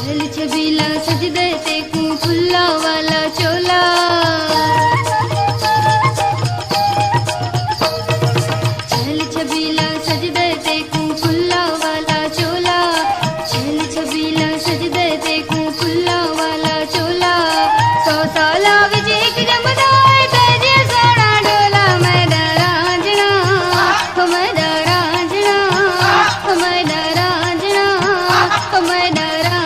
चल छबीला सजदे ते को फुल्ला वाला चोला। चल छबीला सजदे ते को फुल्ला वाला चोला। चल छबीला सजदे ते को फुल्ला वाला चोला। 100 साला विच एक जमदा तेजे सोना डोला। मैं डरांजना मैं डरांजना मैं डरांजना मैं डरांजना।